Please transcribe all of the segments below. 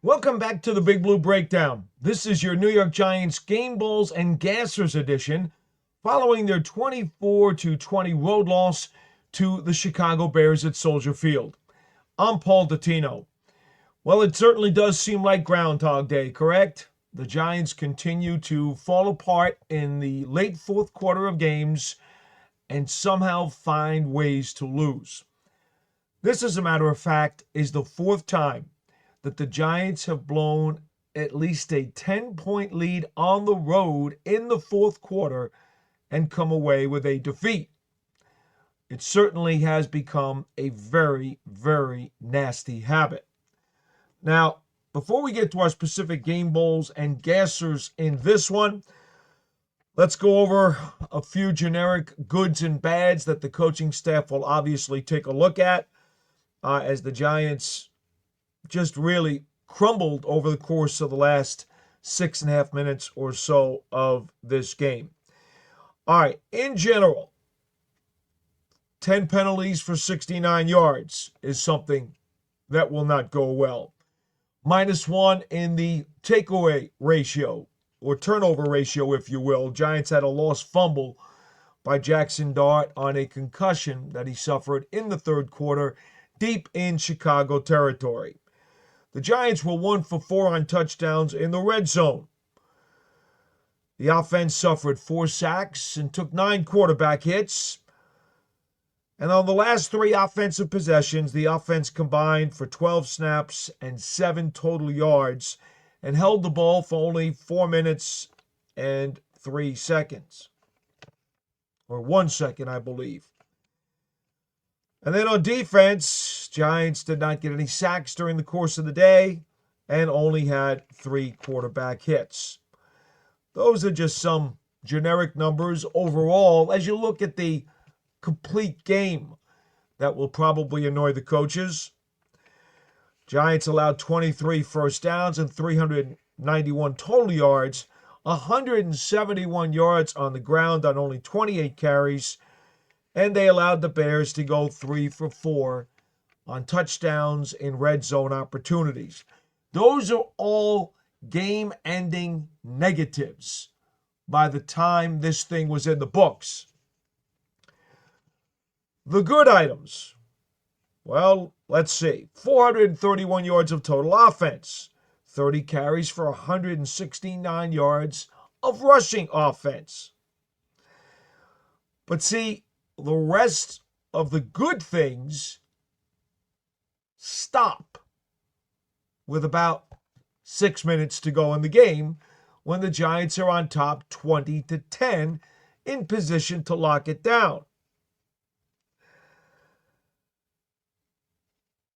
Welcome back to the Big Blue Breakdown. This is your New York Giants Gameballs and Gassers edition, following their 24-20 road loss to the Chicago Bears at Soldier Field. I'm Paul Dottino. Well, it certainly does seem like Groundhog Day, correct? The Giants continue to fall apart in the late fourth quarter of games and somehow find ways to lose. This, as a matter of fact, is the fourth time that the Giants have blown at least a 10-point lead on the road in the fourth quarter and come away with a defeat. It certainly has become a very, very nasty habit. Now, before we get to our specific game bowls and gassers in this one, let's go over a few generic goods and bads that the coaching staff will obviously take a look at as the Giants just really crumbled over the course of the last 6.5 minutes or so of this game. All right, in general, 10 penalties for 69 yards is something that will not go well. -1 in the takeaway ratio, or turnover ratio, if you will. Giants had a lost fumble by Jaxson Dart on a concussion that he suffered in the third quarter deep in Chicago territory. The Giants were 1 for 4 on touchdowns in the red zone. The offense suffered 4 sacks and took 9 quarterback hits. And on the last 3 offensive possessions, the offense combined for 12 snaps and 7 total yards and held the ball for only 4 minutes and 3 seconds. Or 1 second, I believe. And then on defense, Giants did not get any sacks during the course of the day and only had 3 quarterback hits. Those are just some generic numbers overall. As you look at the complete game, that will probably annoy the coaches. Giants allowed 23 first downs and 391 total yards, 171 yards on the ground on only 28 carries, and they allowed the Bears to go 3 for 4 on touchdowns in red zone opportunities. Those are all game-ending negatives by the time this thing was in the books. The good items. Well, let's see. 431 yards of total offense. 30 carries for 169 yards of rushing offense. But see, the rest of the good things stop with about 6 minutes to go in the game when the Giants are on top 20-10 in position to lock it down.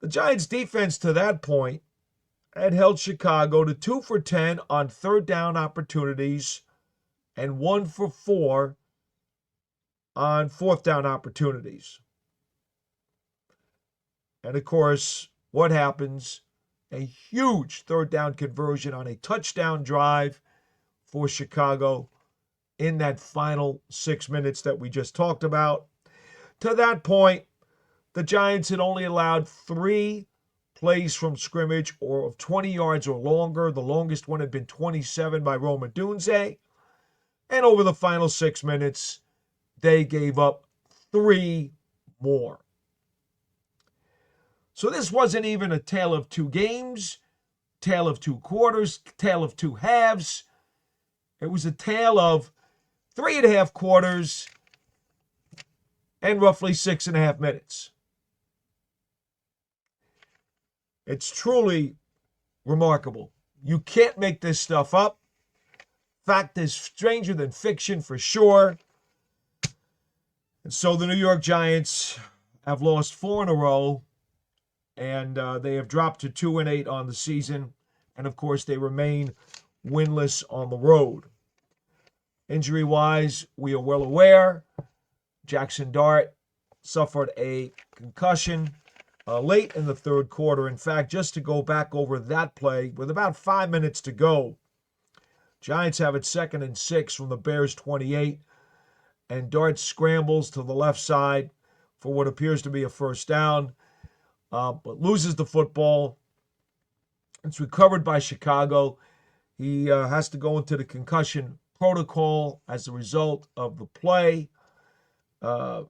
The Giants' defense to that point had held Chicago to 2 for 10 on third down opportunities and 1 for 4 on fourth down opportunities. And of course, what happens? A huge third down conversion on a touchdown drive for Chicago in that final 6 minutes that we just talked about. To that point, the Giants had only allowed 3 plays from scrimmage or of 20 yards or longer. The longest one had been 27 by Rome Odunze. And over the final 6 minutes, they gave up 3 more. So this wasn't even a tale of 2 games, tale of 2 quarters, tale of 2 halves. It was a tale of 3.5 quarters and roughly 6.5 minutes. It's truly remarkable. You can't make this stuff up. Fact is stranger than fiction for sure. And so the New York Giants have lost 4 in a row, and they have dropped to 2-8 on the season. And of course, they remain winless on the road. Injury-wise, we are well aware. Jaxson Dart suffered a concussion late in the third quarter. In fact, just to go back over that play, with about 5 minutes to go, Giants have it 2nd and 6 from the Bears' 28, and Dart scrambles to the left side for what appears to be a first down, but loses the football It's recovered by Chicago. He has to go into the concussion protocol as a result of the play. The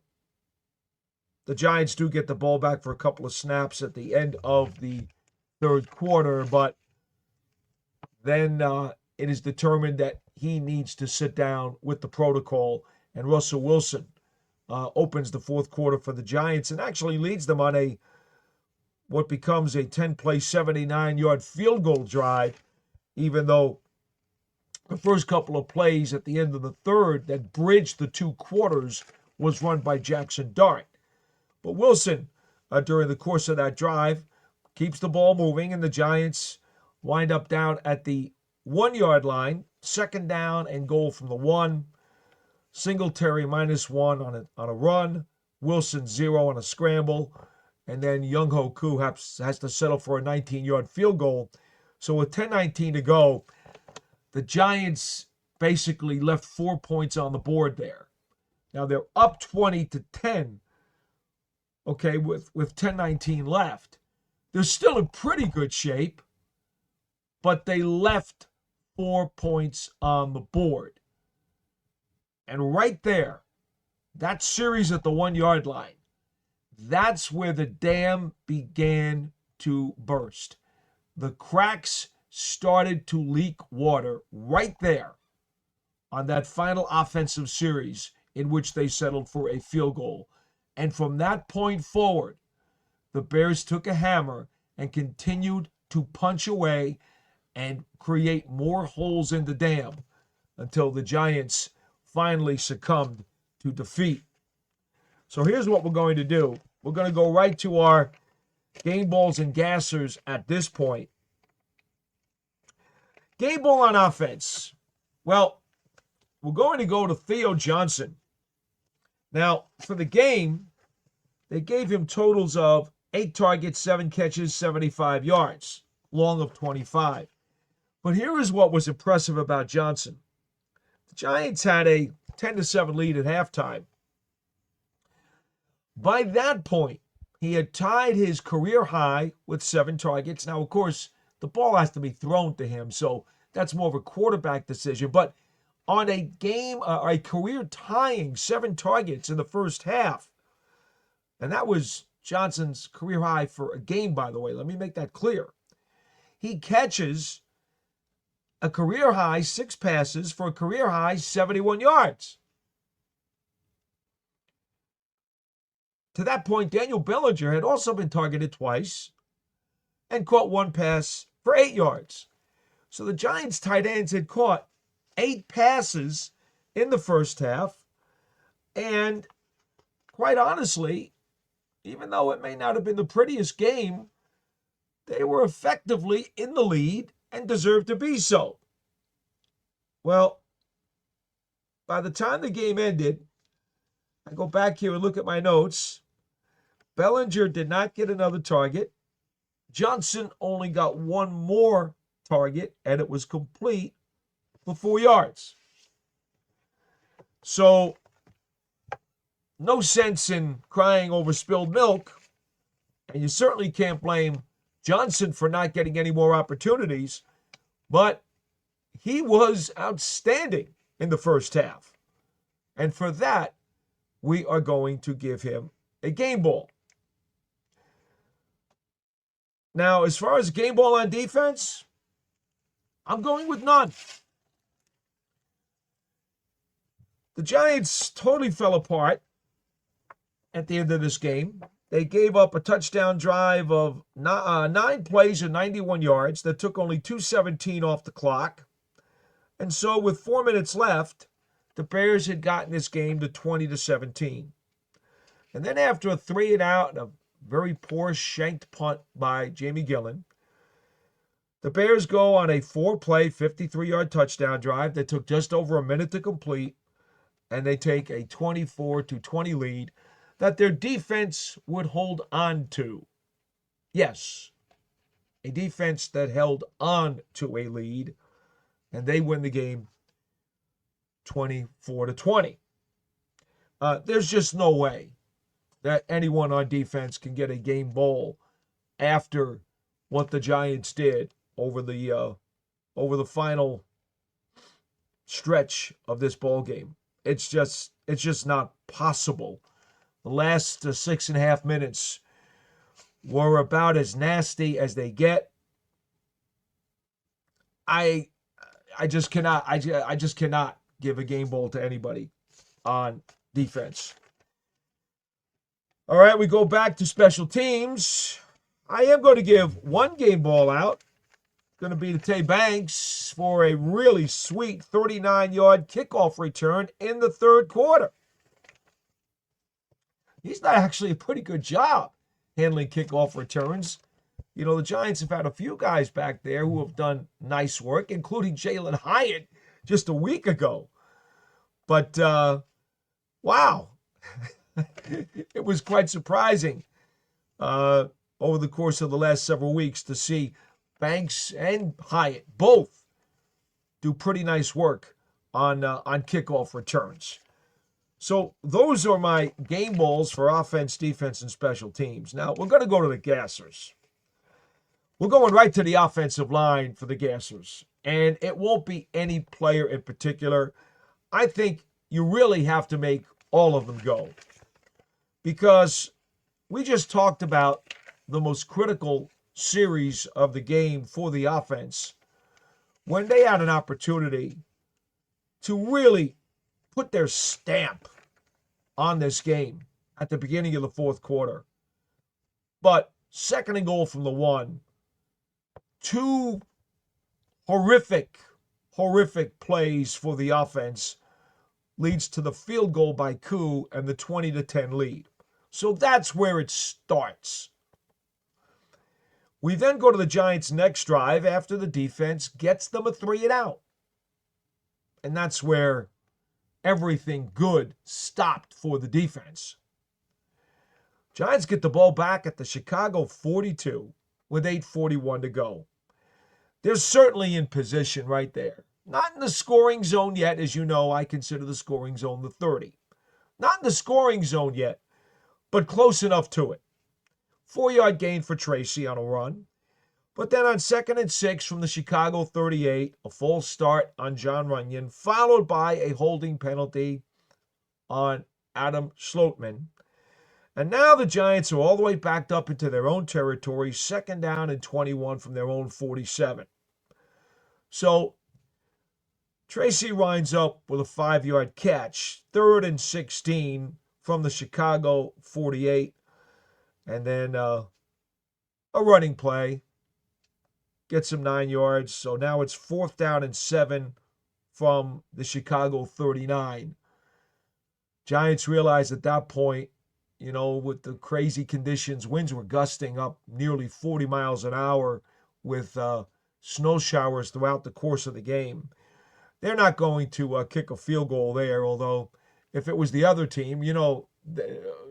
Giants do get the ball back for a couple of snaps at the end of the third quarter, but then it is determined that he needs to sit down with the protocol, and Russell Wilson opens the fourth quarter for the Giants and actually leads them on what becomes a 10-play, 79-yard field goal drive, even though the first couple of plays at the end of the third that bridged the two quarters was run by Jaxson Dart. But Wilson, during the course of that drive, keeps the ball moving, and the Giants wind up down at the 1-yard line, second down and goal from the 1. Singletary -1 on a run, Wilson 0 on a scramble, and then Young-Ho Koo has to settle for a 19-yard field goal. So with 10:19 to go, the Giants basically left 4 points on the board there. Now they're up 20-10, okay, with 10:19 left. They're still in pretty good shape, but they left 4 points on the board. And right there, that series at the 1-yard line, that's where the dam began to burst. The cracks started to leak water right there on that final offensive series in which they settled for a field goal. And from that point forward, the Bears took a hammer and continued to punch away and create more holes in the dam until the Giants finally succumbed to defeat. So here's what we're going to do. We're going to go right to our game balls and gassers at this point. Game ball on offense. Well, we're going to go to Theo Johnson. Now, for the game, they gave him totals of 8 targets, 7 catches, 75 yards, long of 25. But here is what was impressive about Johnson. The Giants had a 10-7 lead at halftime. By that point, he had tied his career high with 7 targets. Now, of course, the ball has to be thrown to him, so that's more of a quarterback decision. But on a career tying 7 targets in the first half, and that was Johnson's career high for a game, by the way. Let me make that clear. He catches a career high 6 passes for a career high 71 yards. To that point, Daniel Bellinger had also been targeted twice and caught 1 pass for 8 yards. So the Giants tight ends had caught 8 passes in the first half. And quite honestly, even though it may not have been the prettiest game, they were effectively in the lead and deserved to be so. Well, by the time the game ended, I go back here and look at my notes. Bellinger did not get another target. Johnson only got 1 more target, and it was complete for 4 yards. So, no sense in crying over spilled milk, and you certainly can't blame Johnson for not getting any more opportunities, but he was outstanding in the first half. And for that, we are going to give him a game ball. Now, as far as game ball on defense, I'm going with none. The Giants totally fell apart at the end of this game. They gave up a touchdown drive of 9 plays and 91 yards that took only 2:17 off the clock. And so with 4 minutes left, the Bears had gotten this game to 20-17. And then after a 3-and-out and a very poor shanked punt by Jamie Gillen, the Bears go on a 4-play, 53-yard touchdown drive that took just over a minute to complete, and they take a 24-20 lead that their defense would hold on to. Yes, a defense that held on to a lead, and they win the game 24-20. There's just no way that anyone on defense can get a game bowl after what the Giants did over the final stretch of this ball game. It's just not possible. The last 6.5 minutes were about as nasty as they get. I just cannot I just cannot give a game ball to anybody on defense. All right, we go back to special teams. I am going to give one game ball out. Going to be to Tay Banks for a really sweet 39-yard kickoff return in the third quarter. He's done actually a pretty good job handling kickoff returns. You know, the Giants have had a few guys back there who have done nice work, including Jalen Hyatt just a week ago. But, wow, it was quite surprising over the course of the last several weeks to see Banks and Hyatt both do pretty nice work on kickoff returns. So those are my game balls for offense, defense, and special teams. Now, we're going to go to the Gassers. We're going right to the offensive line for the Gassers. And it won't be any player in particular. I think you really have to make all of them go. Because we just talked about the most critical series of the game for the offense when they had an opportunity to really put their stamp on this game at the beginning of the fourth quarter. But second and goal from the 1, two horrific plays for the offense leads to the field goal by Koo and the 20-10 lead. So that's where it starts. We then go to the Giants' next drive after the defense gets them a 3-and-out. And that's where everything good stopped for the defense. Giants get the ball back at the Chicago 42 with 8:41 to go. They're certainly in position right there. Not in the scoring zone yet. As you know, I consider the scoring zone the 30. Not in the scoring zone yet, but close enough to it. 4-yard gain for Tracy on a run. But then on 2nd and 6 from the Chicago 38, a false start on John Runyon, followed by a holding penalty on Adam Schlotman. And now the Giants are all the way backed up into their own territory, 2nd down and 21 from their own 47. So Tracy winds up with a 5-yard catch, 3rd and 16 from the Chicago 48. And then a running play gets him 9 yards. So now it's 4th down and 7 from the Chicago 39. Giants realized at that point, you know, with the crazy conditions, winds were gusting up nearly 40 miles an hour with snow showers throughout the course of the game. They're not going to kick a field goal there, although if it was the other team, you know,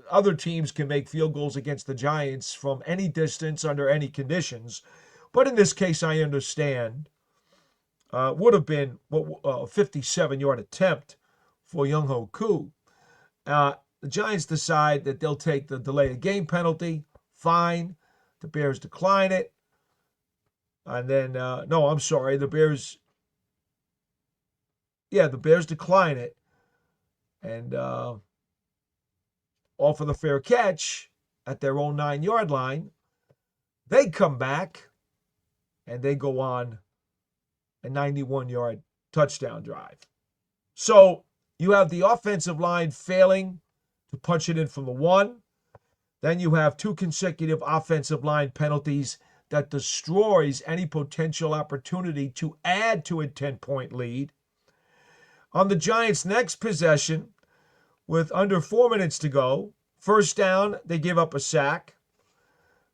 other teams can make field goals against the Giants from any distance under any conditions. But in this case, I understand. Would have been a 57-yard attempt for Younghoe Koo. The Giants decide that they'll take the delay of game penalty. Fine. The Bears decline it. And then, the Bears decline it. And offer the fair catch at their own 9-yard line. They come back and they go on a 91-yard touchdown drive. So you have the offensive line failing to punch it in from the 1. Then you have 2 consecutive offensive line penalties that destroys any potential opportunity to add to a 10-point lead. On the Giants' next possession, with under 4 minutes to go, 1st down, they give up a sack.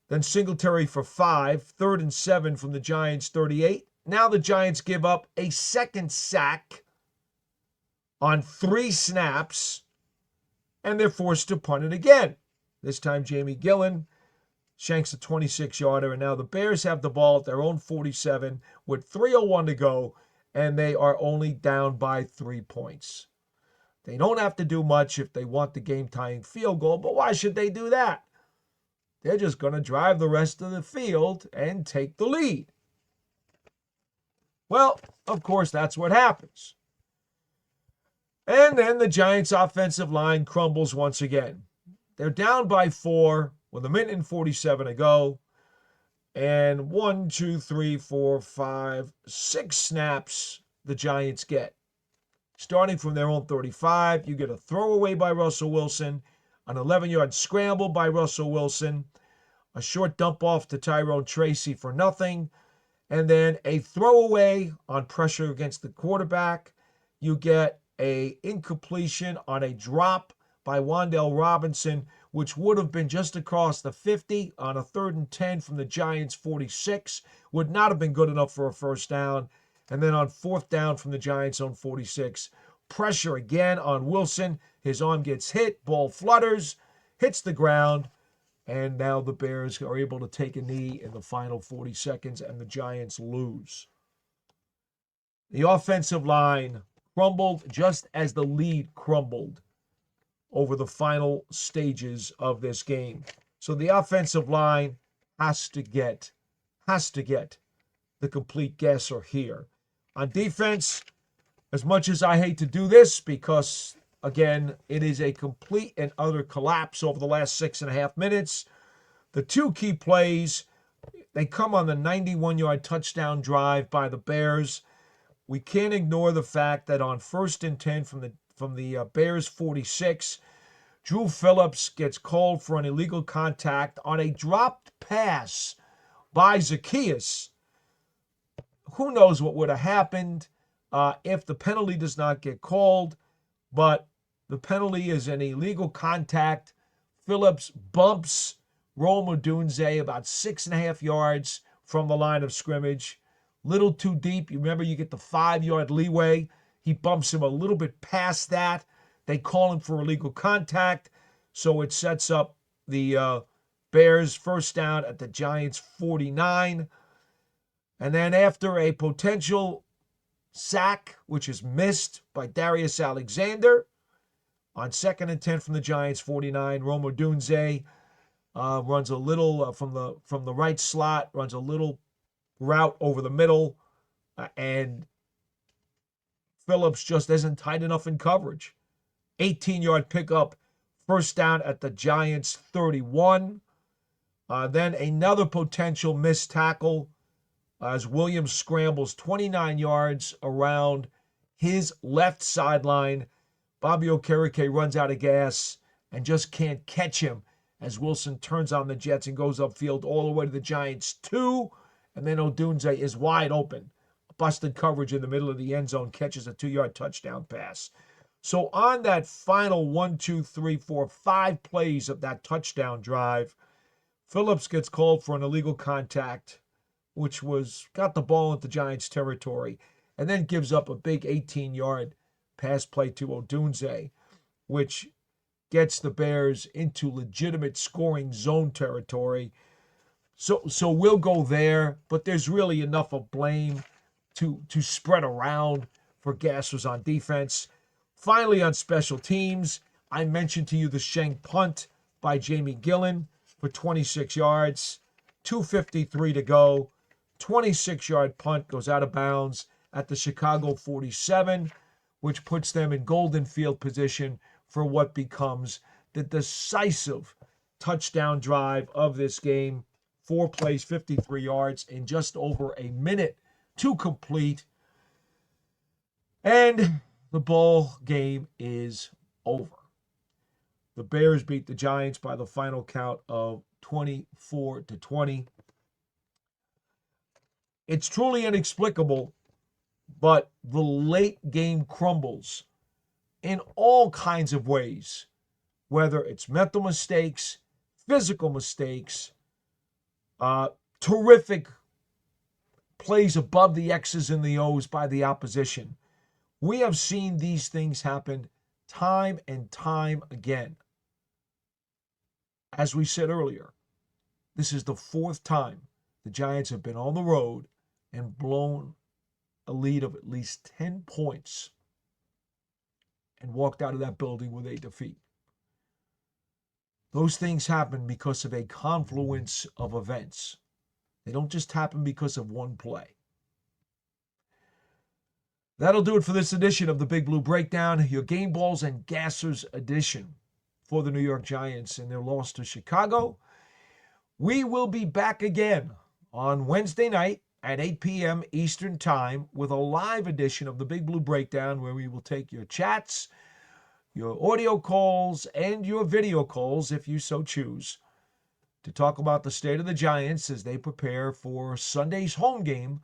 Then Singletary for 5, 3rd and 7 from the Giants' 38. Now the Giants give up a 2nd sack on 3 snaps, and they're forced to punt it again. This time Jamie Gillen shanks a 26-yarder, and now the Bears have the ball at their own 47 with 3:01 to go, and they are only down by 3 points. They don't have to do much if they want the game-tying field goal, but why should they do that? They're just going to drive the rest of the field and take the lead. Well, of course, that's what happens. And then the Giants' offensive line crumbles once again. They're down by 4 with 1:47 to go. And 1, 2, 3, 4, 5, 6 snaps the Giants get. Starting from their own 35, you get a throwaway by Russell Wilson, an 11-yard scramble by Russell Wilson, a short dump off to Tyrone Tracy for nothing, and then a throwaway on pressure against the quarterback. You get a incompletion on a drop by Wan'Dale Robinson, which would have been just across the 50 on a 3rd and 10 from the Giants' 46. Would not have been good enough for a first down. And then on 4th down from the Giants' own 46, pressure again on Wilson. His arm gets hit, ball flutters, hits the ground, and now the Bears are able to take a knee in the final 40 seconds, and the Giants lose. The offensive line crumbled just as the lead crumbled over the final stages of this game. So the offensive line has to get the complete gasser here. On defense, as much as I hate to do this because, again, it is a complete and utter collapse over the last 6.5 minutes, the 2 key plays, they come on the 91-yard touchdown drive by the Bears. We can't ignore the fact that on 1st and 10 from the Bears 46, Drew Phillips gets called for an illegal contact on a dropped pass by Zacchaeus. Who knows what would have happened if the penalty does not get called, but the penalty is an illegal contact. Phillips bumps Rome Odunze about 6.5 yards from the line of scrimmage. Little too deep. You remember you get the 5-yard leeway. He bumps him a little bit past that. They call him for illegal contact, so it sets up the Bears first down at the Giants' 49. And then after a potential sack, which is missed by Darius Alexander, on 2nd and 10 from the Giants' 49, Rome Odunze runs a little from the right slot, runs a little route over the middle, and Phillips just isn't tight enough in coverage. 18-yard pickup, first down at the Giants' 31. Then another potential missed tackle as Williams scrambles 29 yards around his left sideline. Bobby Okereke runs out of gas and just can't catch him as Wilson turns on the Jets and goes upfield all the way to the Giants' 2. And then Odunze is wide open. Busted coverage in the middle of the end zone, catches a 2-yard touchdown pass. So on that final 1, 2, 3, 4, 5 plays of that touchdown drive, Phillips gets called for an illegal contact, which got the ball into Giants territory, and then gives up a big 18-yard pass play to Odunze, which gets the Bears into legitimate scoring zone territory. So we'll go there, but there's really enough of blame to spread around for Gassers on defense. Finally, on special teams, I mentioned to you the shank punt by Jamie Gillen for 26 yards, 2:53 to go. 26-yard punt goes out of bounds at the Chicago 47, which puts them in golden field position for what becomes the decisive touchdown drive of this game. 4 plays, 53 yards in just over a minute to complete. And the ball game is over. The Bears beat the Giants by the final count of 24-20. It's truly inexplicable, but the late game crumbles in all kinds of ways, whether it's mental mistakes, physical mistakes, terrific plays above the X's and the O's by the opposition. We have seen these things happen time and time again. As we said earlier, this is the 4th time the Giants have been on the road and blown a lead of at least 10 points and walked out of that building with a defeat. Those things happen because of a confluence of events. They don't just happen because of one play. That'll do it for this edition of the Big Blue Breakdown, your Game Balls and Gassers edition for the New York Giants and their loss to Chicago. We will be back again on Wednesday night at 8 p.m. Eastern Time with a live edition of the Big Blue Breakdown, where we will take your chats, your audio calls, and your video calls, if you so choose, to talk about the state of the Giants as they prepare for Sunday's home game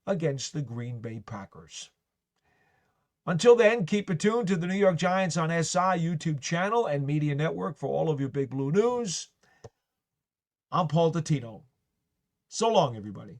against the Green Bay Packers. Until then, keep it tuned to the New York Giants on SI YouTube channel and media network for all of your Big Blue news. I'm Paul Dottino. So long, everybody.